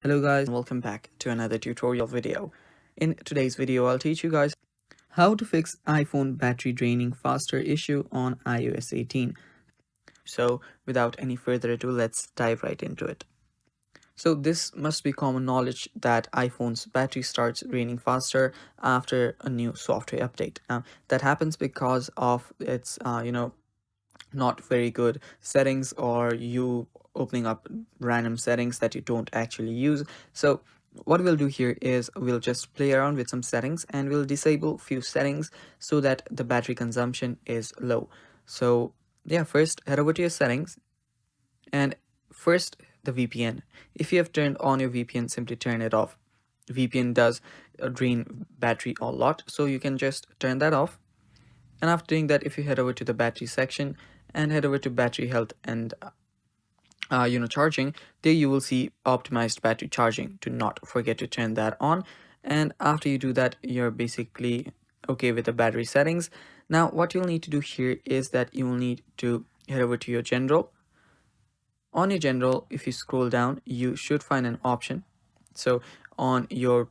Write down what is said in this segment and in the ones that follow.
Hello guys, and welcome back to another tutorial video. In today's video, I'll teach you guys how to fix iPhone battery draining faster issue on iOS 18. So without any further ado, let's dive right into it. So this must be common knowledge that iPhone's battery starts draining faster after a new software update. Now that happens because of its not very good settings, or you opening up random settings that you don't actually use. So what we'll do here is we'll just play around with some settings and we'll disable few settings so that the battery consumption is low. So yeah, first head over to your settings, and first the VPN. If you have turned on your VPN, simply turn it off. VPN does drain battery a lot, so you can just turn that off. And after doing that, if you head over to the battery section and head over to battery health and charging, there you will see optimized battery charging. Do not forget to turn that on. And after you do that, you're basically okay with the battery settings. Now what you'll need to do here is that you will need to head over to your general. On your general, if you scroll down, you should find an option. So on your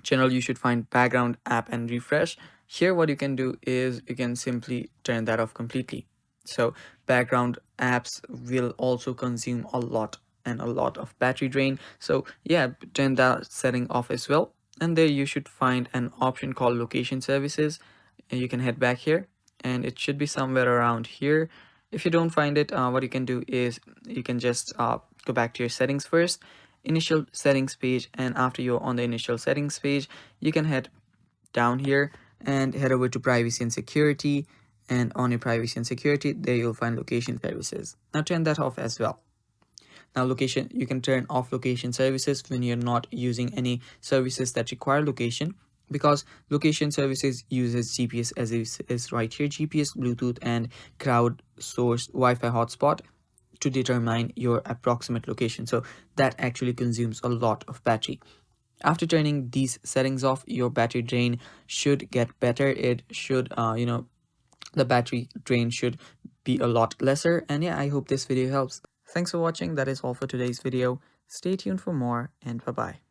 general, you should find background app and refresh. Here what you can do is you can simply turn that off completely. So background apps will also consume a lot of battery drain, so yeah, turn that setting off as well. And there you should find an option called location services, and you can head back here and it should be somewhere around here. If you don't find it, what you can do is you can just go back to your settings first, initial settings page, and after you're on the initial settings page, you can head down here and head over to privacy and security. And on your privacy and security, there you'll find location services. Now turn that off as well. Now location, you can turn off location services when you're not using any services that require location, because location services uses GPS, as is right here, GPS, Bluetooth, and crowdsourced Wi-Fi hotspot to determine your approximate location. So that actually consumes a lot of battery. After turning these settings off, your battery drain should get better. It should the battery drain should be a lot lesser. And yeah, I hope this video helps. Thanks for watching. That is all for today's video. Stay tuned for more, and bye bye.